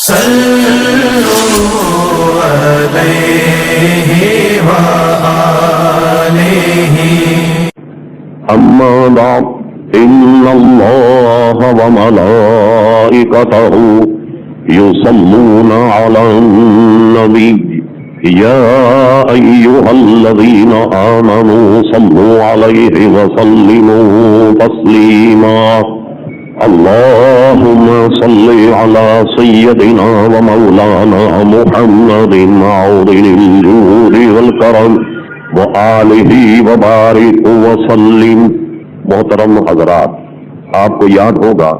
صلوا عليه وآله أما بعد إن الله وملائكته يصلون على النبي يا أيها الذين آمنوا صلوا عليه وسلموا تسليما اللهم صل على سيدنا ومولانا محمد عظيم الجود والكرم وآلہ وبارک وسلم۔ محترم حضرات، آپ کو یاد ہوگا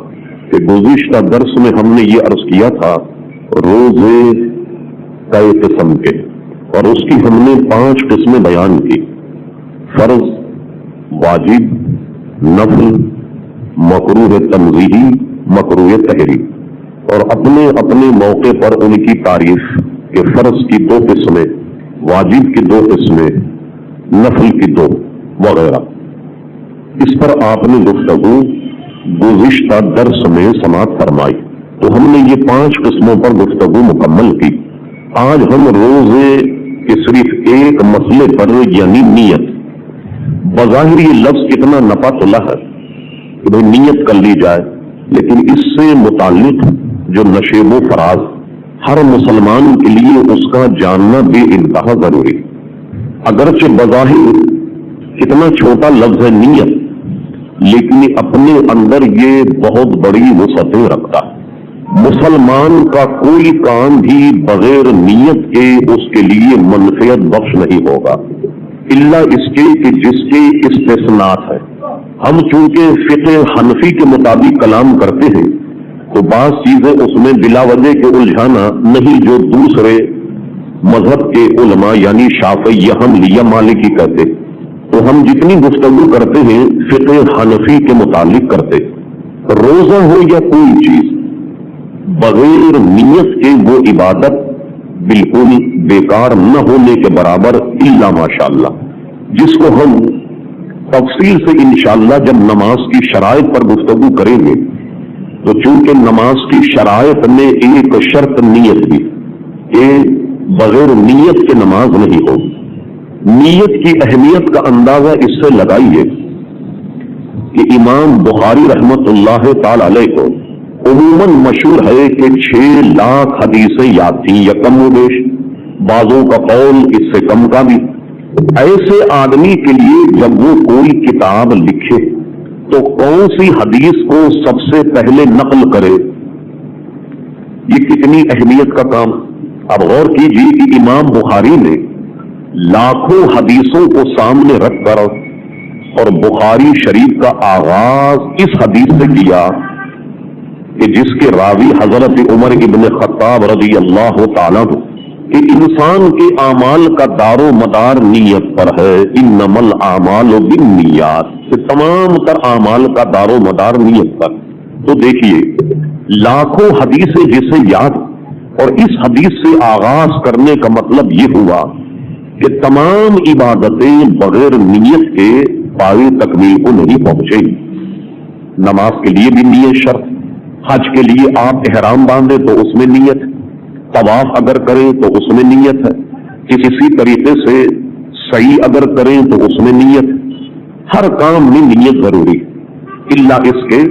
کہ گزشتہ درس میں ہم نے یہ عرض کیا تھا روزے کئی قسم کے، اور اس کی ہم نے 5 قسمیں بیان کی: فرض، واجب، نفل، مکروہ تنزیہی، مکروہ تحریمی، اور اپنے اپنے موقع پر ان کی تعریف کہ فرض کی 2 قسمیں، واجب کی 2 قسمیں، نفل کی 2 وغیرہ۔ اس پر آپ نے گفتگو گزشتہ درس میں سماعت فرمائی، تو ہم نے یہ 5 قسموں پر گفتگو مکمل کی۔ آج ہم روزے کے صرف ایک مسئلے پر یعنی نیت، بظاہر یہ لفظ کتنا نپا تلا ہے کہ بھئی نیت کر لی جائے، لیکن اس سے متعلق جو نشیب و فراز ہر مسلمان کے لیے اس کا جاننا بے انتہا ضروری۔ اگرچہ بظاہر کتنا چھوٹا لفظ ہے نیت، لیکن اپنے اندر یہ بہت بڑی وسعتیں رکھتا ہے۔ مسلمان کا کوئی کام بھی بغیر نیت کے اس کے لیے منفعت بخش نہیں ہوگا، الا اس کے کہ جس کے استثناءات ہیں۔ ہم چونکہ فقہ حنفی کے مطابق کلام کرتے ہیں تو بعض چیزیں اس میں بلا وجہ کے الجھانا نہیں جو دوسرے مذہب کے علماء یعنی شافعی، حنبلی یا مالکی کہتے، تو ہم جتنی گفتگو کرتے ہیں فقہ حنفی کے متعلق کرتے۔ روزہ ہو یا کوئی چیز، بغیر نیت کے وہ عبادت بالکل بیکار نہ ہونے کے برابر الا ماشاءاللہ، جس کو ہم تفصیل سے انشاءاللہ جب نماز کی شرائط پر گفتگو کریں گے، تو چونکہ نماز کی شرائط میں ایک شرط نیت بھی کہ بغیر نیت کے نماز نہیں ہوگی۔ نیت کی اہمیت کا اندازہ اس سے لگائیے کہ امام بخاری رحمت اللہ تعالی علیہ کو عموماً مشہور ہے کہ 6 لاکھ حدیثیں یاد تھیں یا کم و بیش، بعضوں کا قول اس سے کم کا بھی۔ ایسے آدمی کے لیے جب وہ کوئی کتاب لکھے تو کون سی حدیث کو سب سے پہلے نقل کرے، یہ کتنی اہمیت کا کام۔ اب غور کیجیے کہ امام بخاری نے لاکھوں حدیثوں کو سامنے رکھ کر اور بخاری شریف کا آغاز اس حدیث سے کیا کہ جس کے راوی حضرت عمر ابن خطاب رضی اللہ تعالیٰ عنہ کہ انسان کے اعمال کا دار و مدار نیت پر ہے، انما الاعمال بالنیات، کہ تمام تر اعمال کا دار و مدار نیت پر۔ تو دیکھیے لاکھوں حدیثیں جسے یاد، اور اس حدیث سے آغاز کرنے کا مطلب یہ ہوا کہ تمام عبادتیں بغیر نیت کے پائے تکمیل کو نہیں پہنچے گی۔ نماز کے لیے بھی نیت شرط، حج کے لیے آپ احرام باندھے تو اس میں نیت، طواف اگر کریں تو اس میں نیت ہے، کسی طریقے سے سعی اگر کریں تو اس میں نیت، ہر کام میں نیت ضروری، الا اس کے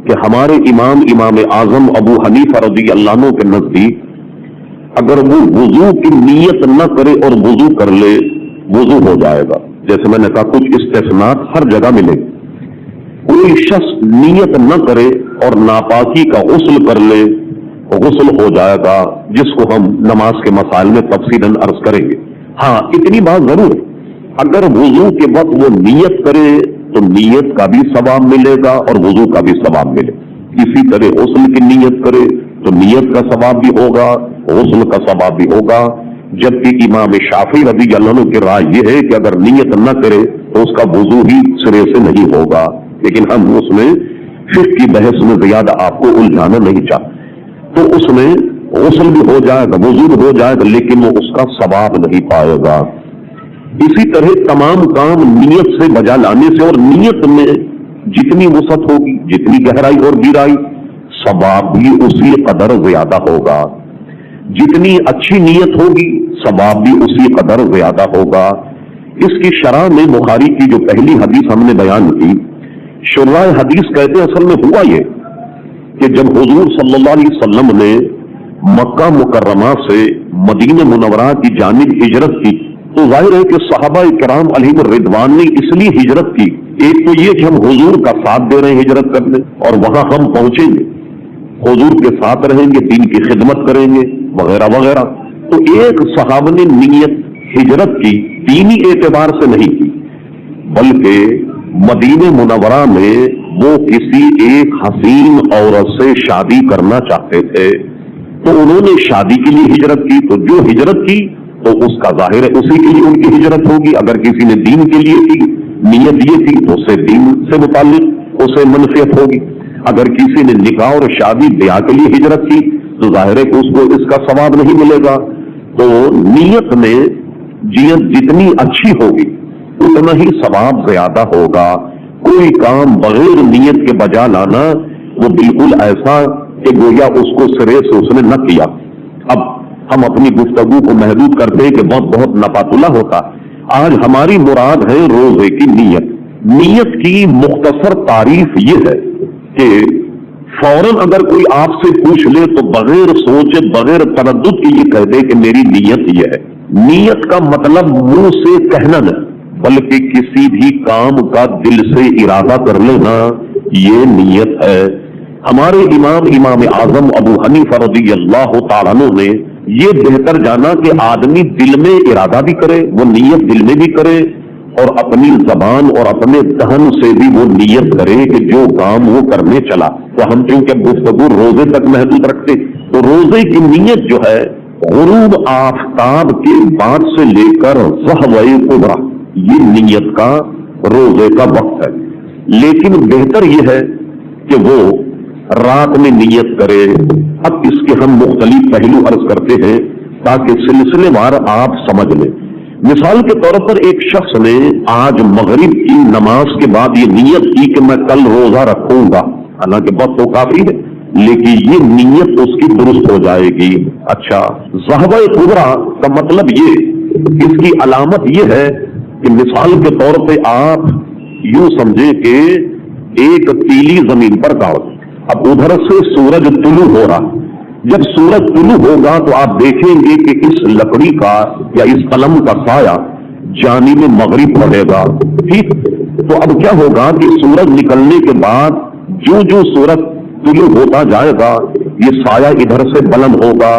کہ ہمارے امام اعظم ابو حنیفہ رضی اللہ عنہ کے نزدیک اگر وہ وضو کی نیت نہ کرے اور وضو کر لے وضو ہو جائے گا۔ جیسے میں نے کہا کچھ استثناءات ہر جگہ ملے، کوئی شخص نیت نہ کرے اور ناپاکی کا غسل کر لے غسل ہو جائے گا، جس کو ہم نماز کے مسائل میں تفصیلاً عرض کریں گے۔ ہاں اتنی بات ضرور ہے، اگر وضو کے وقت وہ نیت کرے تو نیت کا بھی ثواب ملے گا اور وضو کا بھی ثواب ملے۔ اسی طرح غسل کی نیت کرے تو نیت کا ثواب بھی ہوگا، غسل کا ثواب بھی ہوگا۔ جبکہ امام شافعی رضی اللہ عنہ کی رائے یہ ہے کہ اگر نیت نہ کرے تو اس کا وضو ہی سرے سے نہیں ہوگا، لیکن ہم اس میں فقہ کی بحث میں زیادہ آپ کو الجھانا نہیں چاہتے۔ تو اس میں غسل بھی ہو جائے گا، وضو بھی ہو جائے گا، لیکن وہ اس کا ثواب نہیں پائے گا۔ اسی طرح تمام کام نیت سے بجا لانے سے، اور نیت میں جتنی وسعت ہوگی، جتنی گہرائی اور گہرائی، ثواب بھی اسی قدر زیادہ ہوگا. جتنی اچھی نیت ہوگی ثواب بھی اسی قدر زیادہ ہوگا. اس کی شرح میں بخاری کی جو پہلی حدیث ہم نے بیان کی، شراح حدیث کہتے ہیں اصل میں ہوا یہ کہ جب حضور صلی اللہ علیہ وسلم نے مکہ مکرمہ سے مدینہ منورہ کی جانب ہجرت کی تو ظاہر ہے کہ صحابہ کرام علیہم الرضوان نے اس لیے ہجرت کی. ایک تو یہ کہ ہم حضور کا ساتھ دے رہے ہیں ہجرت کرنے، اور وہاں ہم پہنچیں گے، حضور کے ساتھ رہیں گے، دین کی خدمت کریں گے وغیرہ وغیرہ. تو ایک صحابہ نے نیت ہجرت کی دینی اعتبار سے نہیں کی، بلکہ مدینہ منورہ میں وہ کسی ایک حسین عورت سے شادی کرنا چاہتے تھے، تو انہوں نے شادی کے لیے ہجرت کی. تو جو ہجرت کی تو اس کا ظاہر ہے اسی کے لیے ان کی ہجرت ہوگی. اگر کسی نے دین کے لیے کی، نیت یہ تھی تو اسے دین سے متعلق اسے منفعت ہوگی. اگر کسی نے نکاح اور شادی بیاہ کے لیے ہجرت کی تو ظاہر ہے کہ اس کو اس کا ثواب نہیں ملے گا. تو نیت میں جتنی اچھی ہوگی اتنا ہی ثواب زیادہ ہوگا. کوئی کام بغیر نیت کے بجا لانا وہ بالکل ایسا کہ گویا اس کو سرے سے اس نے نہ کیا. اب ہم اپنی گفتگو کو محدود کرتے ہیں کہ بہت نفاتلہ ہوتا. آج ہماری مراد ہے روزے کی نیت. نیت کی مختصر تعریف یہ ہے کہ فوراً اگر کوئی آپ سے پوچھ لے تو بغیر سوچے بغیر تردد کے یہ کہہ دے کہ میری نیت یہ ہے. نیت کا مطلب منہ سے کہنا نہیں بلکہ کسی بھی کام کا دل سے ارادہ کر لینا، یہ نیت ہے. ہمارے امام اعظم ابو حنیفہ رضی اللہ تعالیٰ عنہ نے یہ بہتر جانا کہ آدمی دل میں ارادہ بھی کرے، وہ نیت دل میں بھی کرے، اور اپنی زبان اور اپنے دہن سے بھی وہ نیت کرے کہ جو کام وہ کرنے چلا. تو ہم چونکہ گفتگو روزے تک محدود رکھتے تو روزے کی نیت جو ہے غروب آفتاب کے بعد سے لے کر ضحوہ کبریٰ، یہ نیت کا روزے کا وقت ہے. لیکن بہتر یہ ہے کہ وہ رات میں نیت کرے. اب اس کے ہم مختلف پہلو عرض کرتے ہیں تاکہ سلسلے وار آپ سمجھ لیں. مثال کے طور پر ایک شخص نے آج مغرب کی نماز کے بعد یہ نیت کی کہ میں کل روزہ رکھوں گا، حالانکہ وقت تو کافی ہے لیکن یہ نیت اس کی درست ہو جائے گی. اچھا، ضحوہ کبریٰ کا مطلب یہ، اس کی علامت یہ ہے کہ مثال کے طور پہ آپ یوں سمجھیں کہ ایک پیلی زمین پر کاغذ، اب ادھر سے سورج طلوع ہو رہا. جب سورج طلوع ہوگا تو آپ دیکھیں گے کہ اس لکڑی کا یا اس قلم کا سایہ جانب مغرب پڑے گا. ٹھیک، تو اب کیا ہوگا کہ سورج نکلنے کے بعد جو سورج طلوع ہوتا جائے گا یہ سایہ ادھر سے بلند ہوگا.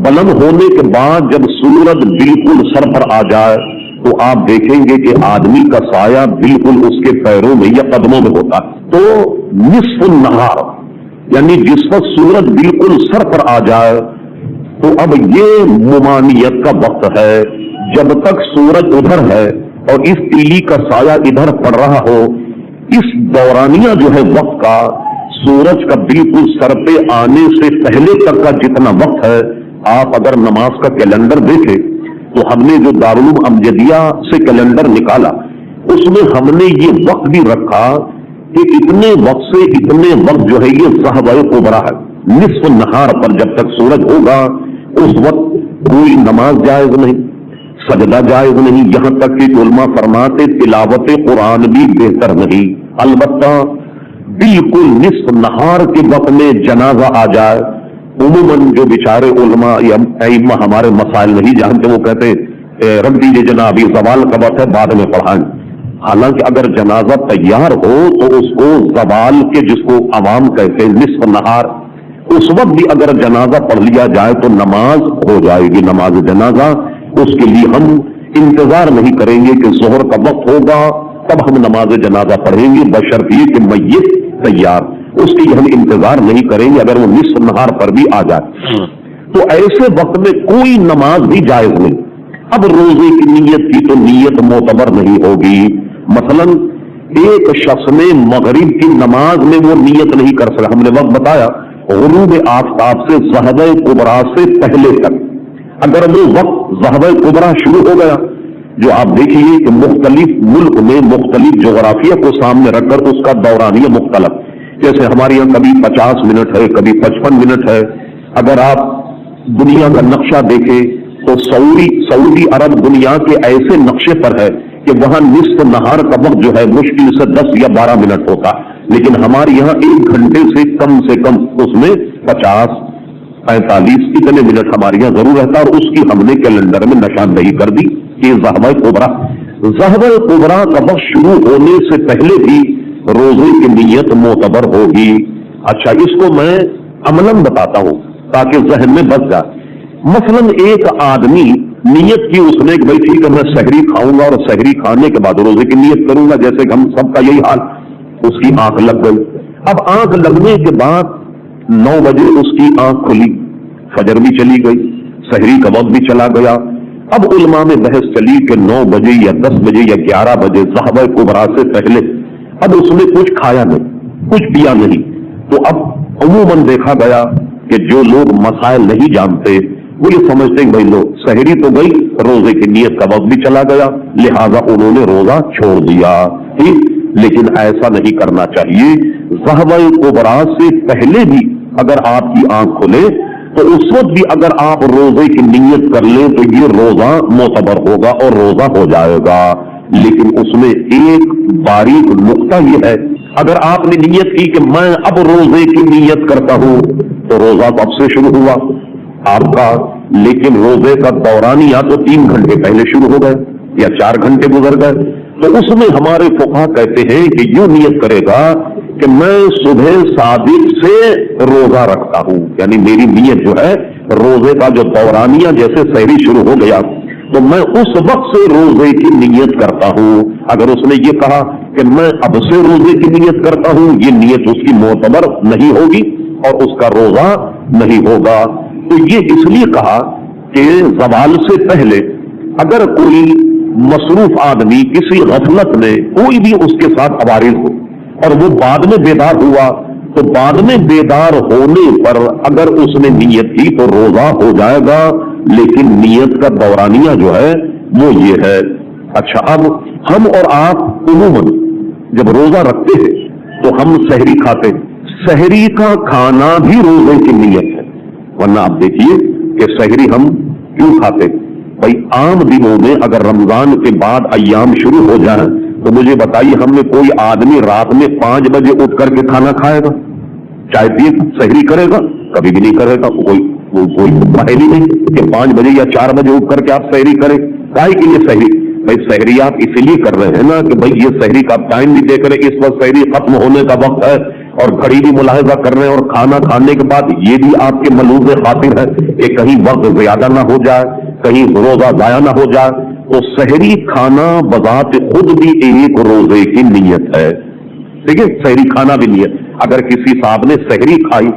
بلند ہونے کے بعد جب سورج بالکل سر پر آ جائے تو آپ دیکھیں گے کہ آدمی کا سایہ بالکل اس کے پیروں میں یا قدموں میں ہوتا. تو نصف النہار یعنی جس وقت سورج بالکل سر پر آ جائے تو اب یہ ممانیت کا وقت ہے. جب تک سورج ادھر ہے اور اس تیلی کا سایہ ادھر پڑ رہا ہو، اس دورانیہ جو ہے وقت کا، سورج کا بالکل سر پہ آنے سے پہلے تک کا جتنا وقت ہے، آپ اگر نماز کا کیلنڈر دیکھیں تو ہم نے جو دارالعلوم امجدیہ سے کیلنڈر نکالا اس میں ہم نے یہ وقت بھی رکھا کہ اتنے وقت سے اتنے وقت جو ہے یہ ضحوہ کبریٰ ہے. نصف النہار پر جب تک سورج ہوگا اس وقت کوئی نماز جائز نہیں، سجدہ جائز نہیں، یہاں تک کہ علماء فرماتے تلاوت قرآن بھی بہتر نہیں. البتہ بالکل نصف نہار کے وقت میں جنازہ آ جائے، عموماً جو بیچارے علماء یا ائمہ ہمارے مسائل نہیں جانتے وہ کہتے رکھ دیجیے جناب یہ زوال کا وقت ہے بعد میں پڑھائیں. حالانکہ اگر جنازہ تیار ہو تو اس کو زوال کے، جس کو عوام کہتے ہیں نصف نہار، اس وقت بھی اگر جنازہ پڑھ لیا جائے تو نماز ہو جائے گی، نماز جنازہ. اس کے لیے ہم انتظار نہیں کریں گے کہ ظہر کا وقت ہوگا تب ہم نماز جنازہ پڑھیں گے، بشرط یہ کہ میت تیار، اس کے لیے ہم انتظار نہیں کریں گے اگر وہ نصف نہار پر بھی آ جائے. تو ایسے وقت میں کوئی نماز بھی جائز نہیں. اب روزے کی نیت کی تو نیت معتبر نہیں ہوگی. مثلا ایک شخص نے مغرب کی نماز میں وہ نیت نہیں کر سکا. ہم نے وقت بتایا غروب آفتاب سے ضحوہ کبریٰ سے پہلے تک. اگر وہ وقت ضحوہ کبریٰ شروع ہو گیا، جو آپ دیکھیے کہ مختلف ملک میں مختلف جغرافیہ کو سامنے رکھ کر اس کا دورانیہ مختلف، جیسے ہمارے یہاں کبھی 50 منٹ ہے، کبھی 55 منٹ ہے. اگر آپ دنیا کا نقشہ دیکھیں تو سعودی عرب دنیا کے ایسے نقشے پر ہے کہ وہاں نصف نہار کا وقت جو ہے مشکل سے 10 یا 12 منٹ ہوتا، لیکن ہمارے یہاں 1 گھنٹے سے کم اس میں 50 45 اتنے منٹ ہمارے یہاں ضرور رہتا، اور اس کی ہم نے کیلنڈر میں نشاندہی کر دی کہ ضحوہ کبریٰ کا وقت شروع ہونے سے پہلے بھی روزے کی نیت معتبر ہوگی. اچھا، اس کو میں عملاً بتاتا ہوں تاکہ ذہن میں بس جائے. مثلاً ایک آدمی نیت کی اس نے کہ بھائی ٹھیک ہے میں سحری کھاؤں گا اور سحری کھانے کے بعد روزے کی نیت کروں گا، جیسے کہ ہم سب کا یہی حال. اس کی آنکھ لگ گئی. اب آنکھ لگنے کے بعد 9 بجے اس کی آنکھ کھلی، فجر بھی چلی گئی، سحری کا وقت بھی چلا گیا. اب علماء میں بحث چلی کہ 9 بجے یا 10 بجے یا 11 بجے ضحوہ کبریٰ سے پہلے اب اس نے کچھ کھایا نہیں، کچھ پیا نہیں. تو اب عموماً دیکھا گیا کہ جو لوگ مسائل نہیں جانتے وہ یہ سمجھتے ہیں بھائی لو سحری تو گئی، روزے کی نیت کا وقت بھی چلا گیا، لہذا انہوں نے روزہ چھوڑ دیا. ٹھیک، لیکن ایسا نہیں کرنا چاہیے. ضحوہ کبریٰ سے پہلے بھی اگر آپ کی آنکھ کھلے تو اس وقت بھی اگر آپ روزے کی نیت کر لیں تو یہ روزہ معتبر ہوگا اور روزہ ہو جائے گا. لیکن اس میں ایک باریک نقطہ یہ ہے، اگر آپ نے نیت کی کہ میں اب روزے کی نیت کرتا ہوں تو روزہ کب سے شروع ہوا آپ کا، لیکن روزے کا دوران یا تو 3 گھنٹے پہلے شروع ہو گئے یا 4 گھنٹے گزر گئے. تو اس میں ہمارے فقہا کہتے ہیں کہ یوں نیت کرے گا کہ میں صبح صادق سے روزہ رکھتا ہوں، یعنی میری نیت جو ہے روزے کا جو دورانیہ جیسے سحری شروع ہو گیا تو میں اس وقت سے روزے کی نیت کرتا ہوں. اگر اس نے یہ کہا کہ میں اب سے روزے کی نیت کرتا ہوں، یہ نیت اس کی معتبر نہیں ہوگی اور اس کا روزہ نہیں ہوگا. تو یہ اس لیے کہا کہ زوال سے پہلے اگر کوئی مصروف آدمی کسی غفلت میں کوئی بھی اس کے ساتھ عوارض ہو اور وہ بعد میں بیدار ہوا تو بعد میں بیدار ہونے پر اگر اس نے نیت کی تو روزہ ہو جائے گا، لیکن نیت کا دورانیہ جو ہے وہ یہ ہے. اچھا، اب ہم اور آپ عموماً جب روزہ رکھتے ہیں تو ہم سحری کھاتے ہیں. سحری کا کھانا بھی روزے کی نیت ہے، ورنہ آپ دیکھیے کہ سحری ہم کیوں کھاتے ہیں. بھائی عام دنوں میں اگر رمضان کے بعد ایام شروع ہو جائیں تو مجھے بتائیے ہم میں کوئی آدمی رات میں 5 بجے اٹھ کر کے کھانا کھائے گا، چائے پیے سحری کرے گا؟ کبھی بھی نہیں کرے گا. کوئی پہلی نہیں کہ 5 بجے یا 4 بجے اٹھ کر کے آپ سحری کریں. کائے کہ یہ سحری، بھائی سحری آپ اسی لیے کر رہے ہیں نا کہ بھائی یہ سحری کا ٹائم بھی دیکھ رہے اس وقت سحری ختم ہونے کا وقت ہے اور گھڑی بھی ملاحظہ کر رہے ہیں، اور کھانا کھانے کے بعد یہ بھی آپ کے ملحوظ خاطر ہے کہ کہیں وقت زیادہ نہ ہو جائے، کہیں روزہ ضائع نہ ہو جائے. تو سحری کھانا بذات خود بھی ایک روزے کی نیت ہے. ٹھیک ہے، سحری کھانا بھی نیت. اگر کسی صاحب نے سحری کھائی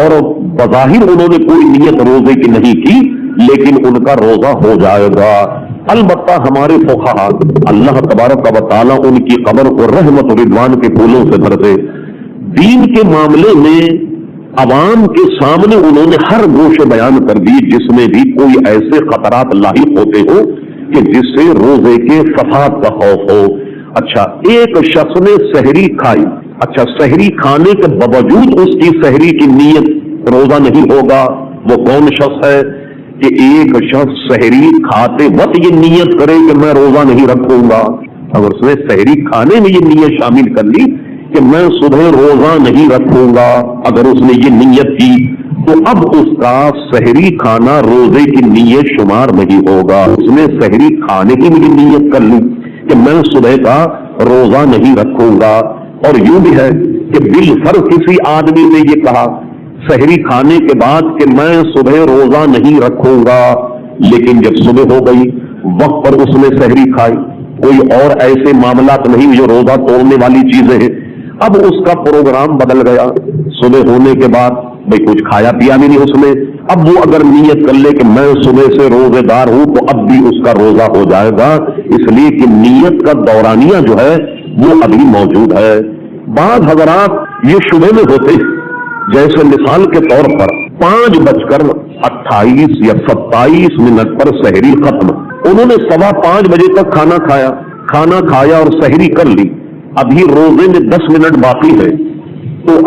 اور بظاہر انہوں نے کوئی نیت روزے کی نہیں کی لیکن ان کا روزہ ہو جائے گا. البتہ ہمارے فقہا اللہ تبارک و تعالیٰ ان کی قبر کو رحمت و رضوان کے پھولوں سے بھر دے، دین کے معاملے میں عوام کے سامنے انہوں نے ہر گوشے بیان کر دی جس میں بھی کوئی ایسے خطرات لاحق ہوتے ہو کہ جس سے روزے کے فساد کا خوف ہو. اچھا، ایک شخص نے سحری کھائی، اچھا سحری کھانے کے باوجود اس کی سحری کی نیت روزہ نہیں ہوگا. وہ کون شخص ہے کہ ایک شخص سحری کھاتے وقت یہ نیت کرے کہ میں روزہ نہیں رکھوں گا. اگر اس نے سحری کھانے میں یہ نیت شامل کر لی کہ میں صبح روزہ نہیں رکھوں گا، اگر اس نے یہ نیت کی تو اب اس کا سحری کھانا روزے کی نیت شمار نہیں ہوگا. اس نے سحری کھانے کی بھی نیت کر لی کہ میں صبح کا روزہ نہیں رکھوں گا. اور یوں بھی ہے کہ بالفرض کسی آدمی نے یہ کہا سحری کھانے کے بعد کہ میں صبح روزہ نہیں رکھوں گا، لیکن جب صبح ہو گئی وقت پر اس نے سحری کھائی، کوئی اور ایسے معاملات نہیں جو روزہ توڑنے والی چیزیں ہیں. اب اس کا پروگرام بدل گیا، صبح ہونے کے بعد بھائی کچھ کھایا پیا بھی نہیں اس نے. اب وہ اگر نیت کر لے کہ میں صبح سے روزے دار ہوں تو اب بھی اس کا روزہ ہو جائے گا، اس لیے کہ نیت کا دورانیہ جو ہے وہ ابھی موجود ہے. بعض حضرات یہ شبہ میں ہوتے جیسے مثال کے طور پر 5:28 یا 27 پر سحری ختم، انہوں نے 5:15 بجے تک کھانا کھایا اور سحری کر لی. ابھی روزے میں 10 منٹ باقی ہے تو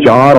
4,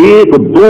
1-2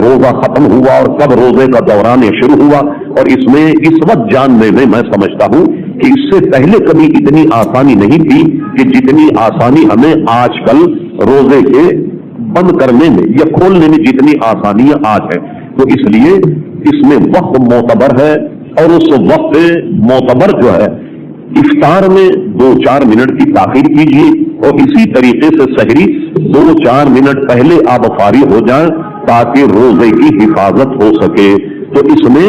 روزہ ختم ہوا اور کب روزے کا دوران شروع ہوا، اور اس میں اس وقت جاننے میں سمجھتا ہوں کہ اس سے پہلے کبھی اتنی آسانی نہیں تھی کہ جتنی آسانی ہمیں آج کل روزے کے بند کرنے میں یا کھولنے میں جتنی آسانیاں آج ہیں۔ تو اس لیے اس میں وقت معتبر ہے، اور اس وقت معتبر جو ہے افطار میں 2-4 منٹ کی تاخیر کیجیے، اور اسی طریقے سے سحری 2-4 منٹ پہلے آپ فارغ ہو جائیں تاکہ روزے کی حفاظت ہو سکے۔ تو اس میں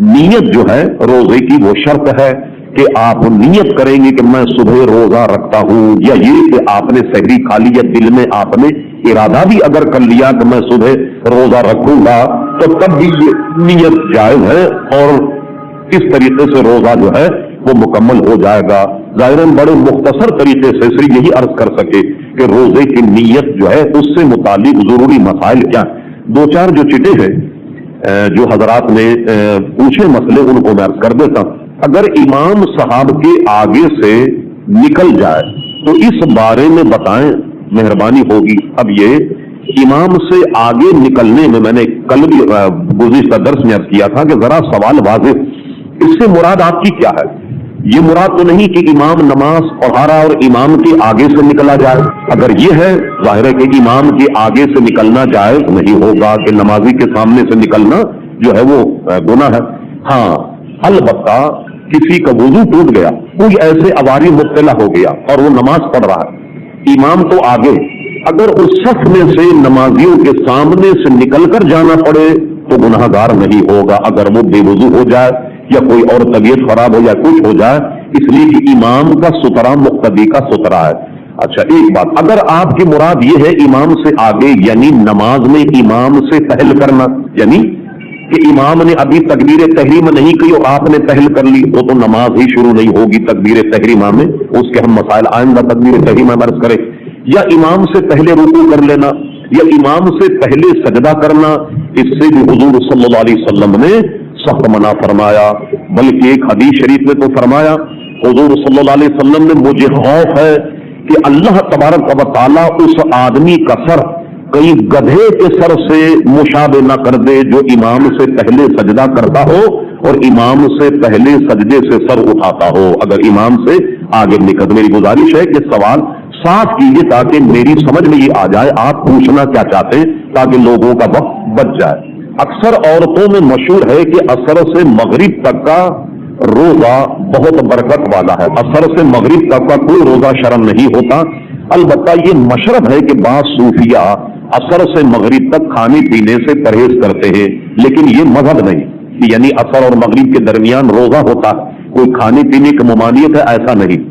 نیت جو ہے روزے کی وہ شرط ہے کہ آپ نیت کریں گے کہ میں صبح روزہ رکھتا ہوں، یا یہ کہ آپ نے سحری کھا لی، یا دل میں آپ نے ارادہ بھی اگر کر لیا کہ میں صبح روزہ رکھوں گا تو تب بھی یہ نیت جائز ہے، اور اس طریقے سے روزہ جو ہے وہ مکمل ہو جائے گا۔ ظاہراً بڑے مختصر طریقے سے صرف یہی عرض کر سکے کہ روزے کی نیت جو ہے اس سے متعلق ضروری مسائل کیا ہیں۔ 2-4 جو چٹے ہیں جو حضرات نے پوچھے مسئلے، ان کو میں عرض کر دیتا ہوں۔ اگر امام صاحب کے آگے سے نکل جائے تو اس بارے میں بتائیں، مہربانی ہوگی۔ اب یہ امام سے آگے نکلنے میں نے کل بھی گزشتہ درس میں عرض کیا تھا کہ ذرا سوال واضح، اس سے مراد آپ کی کیا ہے؟ یہ مراد تو نہیں کہ امام نماز پڑھا رہا اور امام کے آگے سے نکلا جائے۔ اگر یہ ہے، ظاہر ہے کہ امام کے آگے سے نکلنا جائز نہیں ہوگا، کہ نمازی کے سامنے سے نکلنا جو ہے وہ گناہ ہے۔ ہاں البتہ کسی کا وضو ٹوٹ گیا، کوئی ایسے عواری مبتلا ہو گیا اور وہ نماز پڑھ رہا ہے، امام تو آگے، اگر اس صف میں سے نمازیوں کے سامنے سے نکل کر جانا پڑے تو گناہ گار نہیں ہوگا، اگر وہ بے وضو ہو جائے یا کوئی اور طبیعت خراب ہو جائے، کچھ ہو جائے، اس لیے کہ امام کا سترا مقتدی کا سترا ہے۔ اچھا ایک بات، اگر آپ کی مراد یہ ہے امام سے آگے یعنی نماز میں امام سے پہل کرنا، یعنی کہ امام نے ابھی تکبیر تحریمہ نہیں کی اور آپ نے پہل کر لی، وہ تو نماز ہی شروع نہیں ہوگی تکبیر تحریمہ میں، اس کے ہم مسائل آئندہ تکبیر تحریمہ میں عرض کریں۔ یا امام سے پہلے رکوع کر لینا، یا امام سے پہلے سجدہ کرنا، اس سے بھی حضور صلی اللہ علیہ وسلم نے سخت منع فرمایا۔ بلکہ ایک حدیث شریف میں تو فرمایا حضور صلی اللہ علیہ وسلم نے، مجھے خوف ہے کہ اللہ تبارک و تعالیٰ اس آدمی کا سر کئی گدھے کے سر سے مشابہ نہ کر دے جو امام سے پہلے سجدہ کرتا ہو اور امام سے پہلے سجدے سے سر اٹھاتا ہو۔ اگر امام سے آگے نکل، میری گزارش ہے کہ سوال صاف کیجیے تاکہ میری سمجھ میں یہ آ جائے آپ پوچھنا کیا چاہتے ہیں، تاکہ لوگوں کا وقت بچ جائے۔ اکثر عورتوں میں مشہور ہے کہ عصر سے مغرب تک کا روزہ بہت برکت والا ہے، عصر سے مغرب تک کا کوئی روزہ شرم نہیں ہوتا۔ البتہ یہ مشرب ہے کہ بعض صوفیہ عصر سے مغرب تک کھانے پینے سے پرہیز کرتے ہیں، لیکن یہ مذہب نہیں، یعنی عصر اور مغرب کے درمیان روزہ ہوتا ہے، کوئی کھانے پینے کی ممانعت ہے، ایسا نہیں۔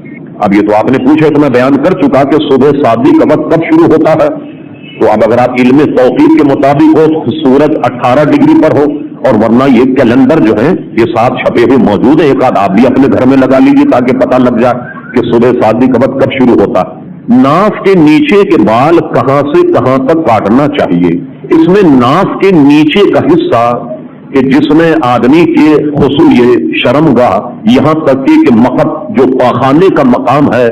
اب یہ تو آپ نے پوچھا تو میں بیان کر چکا کہ صبح صادق کا وقت کب شروع ہوتا ہے، تو اب اگر آپ علم توقیت کے مطابق ہو تو سورج 18 ڈگری پر ہو، اور ورنہ یہ کیلنڈر جو ہے یہ ساتھ چھپے ہوئے موجود ہے، ایک آدھ آپ بھی اپنے گھر میں لگا لیجیے تاکہ پتہ لگ جائے کہ صبح صادق کا وقت کب شروع ہوتا ہے۔ ناف کے نیچے کے بال کہاں سے کہاں تک کاٹنا چاہیے؟ اس میں ناف کے نیچے کا حصہ کہ جس میں آدمی کے خصوص یہ شرمگاہ یہاں تک کہ مقت جو پاخانے کا مقام ہے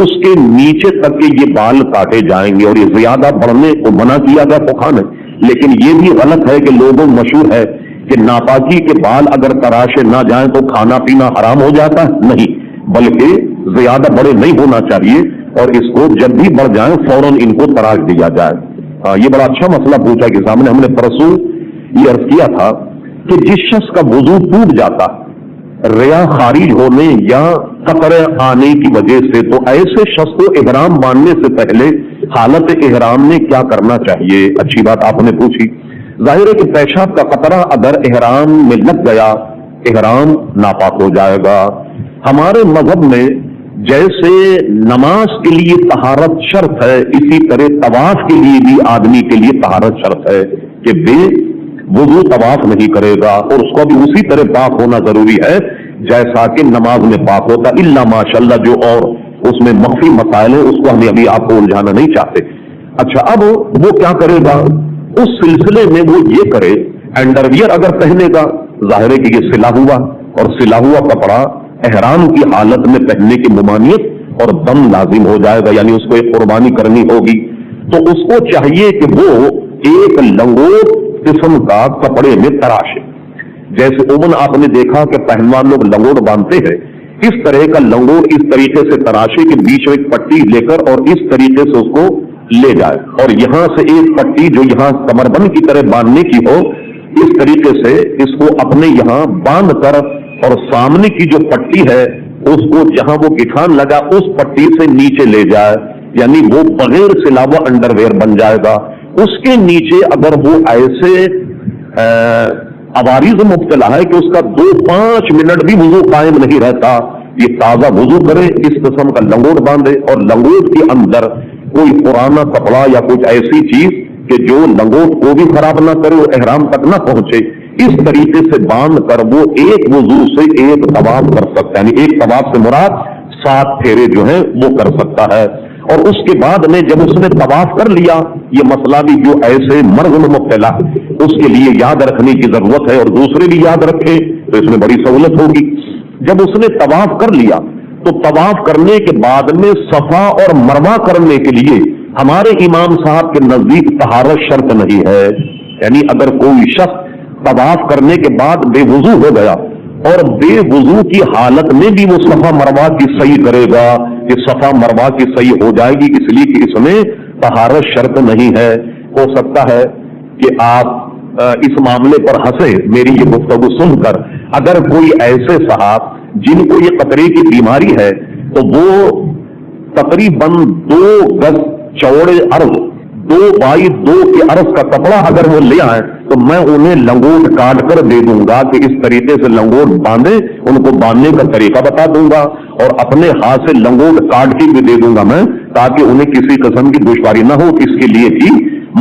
اس کے نیچے تک کے یہ بال کاٹے جائیں گے، اور یہ زیادہ بڑھنے کو منع کیا گیا پخانے۔ لیکن یہ بھی غلط ہے کہ لوگوں مشہور ہے کہ ناپاکی کے بال اگر تراشے نہ جائیں تو کھانا پینا حرام ہو جاتا ہے، نہیں، بلکہ زیادہ بڑے نہیں ہونا چاہیے، اور اس کو جب بھی بڑھ جائیں فوراً ان کو تراش دیا جائے۔ یہ بڑا اچھا مسئلہ پوچھا کہ سامنے ہم نے پرسوں یہ عرض کیا تھا کہ جس شخص کا وضو ٹوٹ جاتا ریا خارج ہونے یا قطرے آنے کی وجہ سے، تو ایسے شخص کو احرام باندھنے سے پہلے حالت احرام میں کیا کرنا چاہیے؟ اچھی بات آپ نے پوچھی۔ ظاہر ہے کہ پیشاب کا قطرہ اگر احرام میں لگ گیا احرام ناپاک ہو جائے گا۔ ہمارے مذہب میں جیسے نماز کے لیے طہارت شرط ہے، اسی طرح طواف کے لیے بھی آدمی کے لیے طہارت شرط ہے کہ بے وضو طواف نہیں کرے گا، اور اس کو بھی اسی طرح پاک ہونا ضروری ہے جیسا کہ نماز میں پاک ہوتا، الا ماشاءاللہ جو اور اس میں مخفی مسائل ہیں اس کو ہمیں ابھی آپ کو الجھانا نہیں چاہتے۔ اچھا اب وہ کیا کرے گا؟ اس سلسلے میں وہ یہ کرے، انڈرویئر اگر پہنے گا، ظاہر ہے کہ یہ سلا ہوا، اور سلا ہوا کپڑا احرام کی حالت میں پہننے کی ممانعت اور دم لازم ہو جائے گا، یعنی اس کو ایک قربانی کرنی ہوگی، تو اس کو چاہیے کہ وہ ایک لنگوٹ قسم کا کپڑے میں تراشے. جیسے عموماً آپ نے دیکھا کہ پہلوان لوگ لنگوٹ باندھتے ہیں، اس طرح کا لنگوٹ اس طریقے سے تراشے کہ بیچ میں ایک پٹی لے کر اور اس طریقے سے اس کو لے جائے، اور یہاں سے ایک پٹی جو یہاں کمربند کی طرح باندھنے کی ہو، اس طریقے سے اس کو اپنے یہاں باندھ کر اور سامنے کی جو پٹی ہے اس کو جہاں وہ گٹھان لگا اس پٹی سے نیچے لے جائے، یعنی وہ بغیر سلاوہ انڈر ویئر بن جائے گا. اس کے نیچے اگر وہ ایسے عوارض مبتلا ہے کہ اس کا 2-5 منٹ بھی وضو قائم نہیں رہتا، یہ تازہ وضو کرے، اس قسم کا لنگوٹ باندھے، اور لنگوٹ کے اندر کوئی پرانا کپڑا یا کچھ ایسی چیز کہ جو لنگوٹ کو بھی خراب نہ کرے اور احرام تک نہ پہنچے، اس طریقے سے باندھ کر وہ ایک وضو سے ایک طواف کر سکتا ہے، یعنی ایک طواف سے مراد 7 پھیرے جو ہیں وہ کر سکتا ہے. اور اس کے بعد میں جب اس نے طواف کر لیا، یہ مسئلہ بھی جو ایسے مرض میں مبتلا اس کے لیے یاد رکھنے کی ضرورت ہے، اور دوسرے بھی یاد رکھے تو اس میں بڑی سہولت ہوگی. جب اس نے طواف کر لیا تو طواف کرنے کے بعد میں صفا اور مروہ کرنے کے لیے ہمارے امام صاحب کے نزدیک طہارت شرط نہیں ہے. یعنی اگر کوئی شخص طواف کرنے کے بعد بے وضو ہو گیا اور بے وضو کی حالت میں بھی وہ صفا مروہ کی صحیح کرے گا، کہ صفا مروہ کی صحیح ہو جائے گی، اس لیے کہ اس میں طہارت شرط نہیں ہے. ہو سکتا ہے کہ آپ اس معاملے پر ہنسے میری یہ گفتگو سن کر. اگر کوئی ایسے صاحب جن کو یہ قطرے کی بیماری ہے تو وہ تقریباً 2 گز چوڑے عرض 2x2 کے عرض کا کپڑا اگر وہ لے آئیں تو میں انہیں لنگوٹ کاٹ کر دے دوں گا کہ اس طریقے سے لنگوٹ باندھے، ان کو باندھنے کا طریقہ بتا دوں گا، اور اپنے ہاتھ سے لنگوٹ کاٹ کے بھی دے دوں گا میں، تاکہ انہیں کسی قسم کی دشواری نہ ہو. اس کے لیے بھی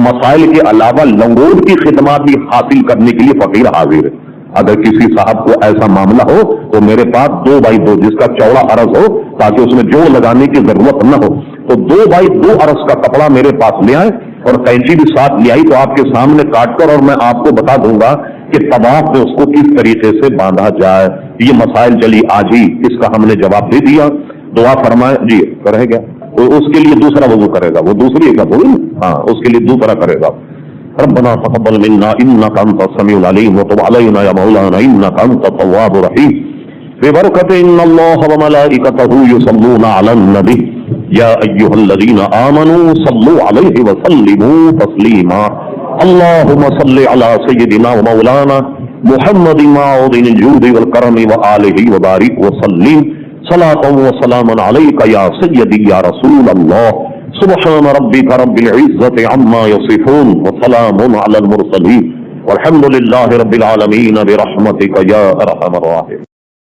مسائل کے علاوہ لنگوٹ کی خدمات بھی حاصل کرنے کے لیے فقیر حاضر ہے. اگر کسی صاحب کو ایسا معاملہ ہو تو میرے پاس 2x2 جس کا چوڑا عرض ہو تاکہ اس میں جوڑ لگانے کی ضرورت نہ ہو، تو 2x2 عرض کا کپڑا میرے پاس لے آئے، اور قینچی بھی ساتھ لے آئی تو آپ کے سامنے کاٹ کر اور میں آپ کو بتا دوں گا کہ طواف میں اس کو کس طریقے سے باندھا جائے. یہ مسائل چلی آج ہی، اس کا ہم نے جواب دے دیا. دعا فرمائے جی کرے گا، اس کے لیے دوسرا وضو کرے گا، وہ دوسری کا وضو، ہاں اس کے لیے دوسرا کرے گا. ربنا تقبل منا انك انت السميع العليم وتب علينا يا مولانا انك انت التواب الرحيم ببركة ان الله وملائكته يصلون على النبي يا ايها الذين امنوا صلوا عليه وسلموا تسليما. اللهم صل على سيدنا ومولانا محمد معوض الجود والكرم وآله وبارك وسلم صلاة وسلاما عليك يا سيدي يا رسول الله. سبحان ربك رب العزة عما يصفون وسلام على المرسلين والحمد لله رب العالمين برحمتك يا أرحم الراحمين.